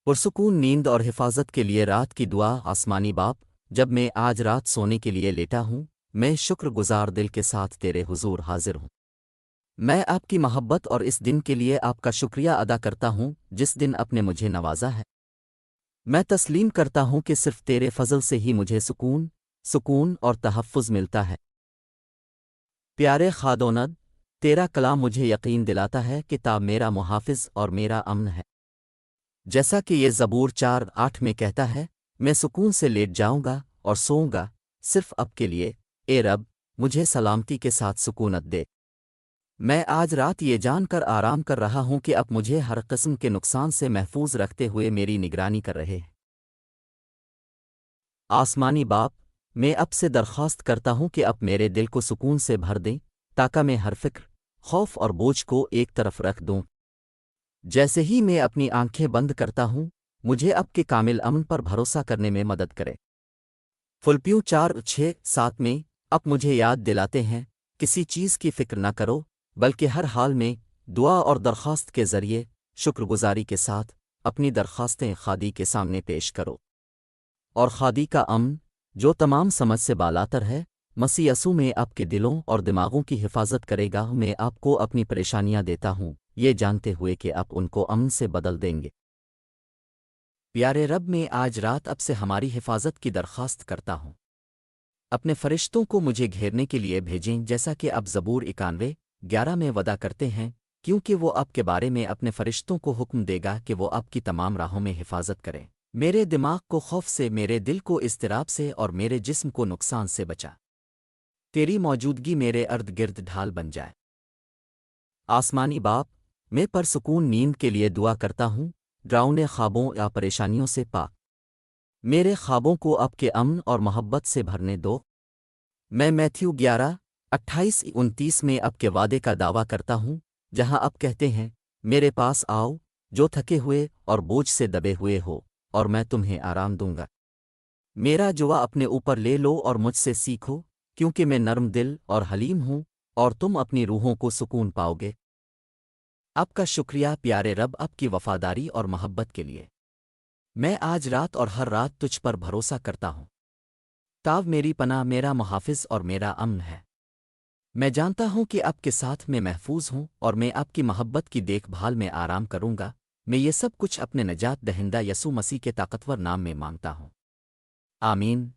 پرسکون نیند اور حفاظت کے لیے رات کی دعا آسمانی باپ، جب میں آج رات سونے کے لیے لیٹا ہوں، میں شکر گزار دل کے ساتھ تیرے حضور حاضر ہوں۔ میں آپ کی محبت اور اس دن کے لیے آپ کا شکریہ ادا کرتا ہوں جس دن آپ نے مجھے نوازا ہے۔ میں تسلیم کرتا ہوں کہ صرف تیرے فضل سے ہی مجھے سکون اور تحفظ ملتا ہے۔ پیارے خادوند، تیرا کلام مجھے یقین دلاتا ہے کہ تا میرا محافظ اور میرا امن ہے۔ جیسا کہ یہ زبور 4:8 میں کہتا ہے، میں سکون سے لیٹ جاؤں گا اور سوؤں گا صرف اب کے لیے، اے رب مجھے سلامتی کے ساتھ سکونت دے۔ میں آج رات یہ جان کر آرام کر رہا ہوں کہ اب مجھے ہر قسم کے نقصان سے محفوظ رکھتے ہوئے میری نگرانی کر رہے ہیں۔ آسمانی باپ، میں اب سے درخواست کرتا ہوں کہ اب میرے دل کو سکون سے بھر دیں تاکہ میں ہر فکر، خوف اور بوجھ کو ایک طرف رکھ دوں۔ جیسے ہی میں اپنی آنکھیں بند کرتا ہوں، مجھے اب کے کامل امن پر بھروسہ کرنے میں مدد کرے۔ فلپیوں 4:6-7 میں اب مجھے یاد دلاتے ہیں، کسی چیز کی فکر نہ کرو بلکہ ہر حال میں دعا اور درخواست کے ذریعے شکر گزاری کے ساتھ اپنی درخواستیں خادی کے سامنے پیش کرو۔ اور خادی کا امن، جو تمام سمجھ سے بالاتر ہے، مسیح یسوع میں آپ کے دلوں اور دماغوں کی حفاظت کرے گا۔ میں آپ کو اپنی پریشانیاں دیتا ہوں، یہ جانتے ہوئے کہ آپ ان کو امن سے بدل دیں گے۔ پیارے رب، میں آج رات اب سے ہماری حفاظت کی درخواست کرتا ہوں۔ اپنے فرشتوں کو مجھے گھیرنے کے لیے بھیجیں، جیسا کہ اب زبور 91:11 میں وعدہ کرتے ہیں، کیونکہ وہ آپ کے بارے میں اپنے فرشتوں کو حکم دے گا کہ وہ آپ کی تمام راہوں میں حفاظت کریں۔ میرے دماغ کو خوف سے، میرے دل کو اضطراب سے اور میرے جسم کو نقصان سے بچا۔ تیری موجودگی میرے ارد گرد ڈھال بن جائے۔ آسمانی باپ، میں پرسکون نیند کے لیے دعا کرتا ہوں، ڈراؤنے خوابوں یا پریشانیوں سے پاک۔ میرے خوابوں کو آپ کے امن اور محبت سے بھرنے دو۔ میں میتھیو 11:28-29 میں آپ کے وعدے کا دعویٰ کرتا ہوں، جہاں آپ کہتے ہیں، میرے پاس آؤ جو تھکے ہوئے اور بوجھ سے دبے ہوئے ہو، اور میں تمہیں آرام دوں گا۔ میرا جوا اپنے اوپر لے لو اور مجھ سے سیکھو، کیونکہ میں نرم دل اور حلیم ہوں، اور تم اپنی روحوں کو سکون پاؤ گے۔ آپ کا شکریہ پیارے رب، آپ کی وفاداری اور محبت کے لیے۔ میں آج رات اور ہر رات تجھ پر بھروسہ کرتا ہوں۔ تاو میری پناہ، میرا محافظ اور میرا امن ہے۔ میں جانتا ہوں کہ آپ کے ساتھ میں محفوظ ہوں، اور میں آپ کی محبت کی دیکھ بھال میں آرام کروں گا۔ میں یہ سب کچھ اپنے نجات دہندہ یسوع مسیح کے طاقتور نام میں مانگتا ہوں، آمین۔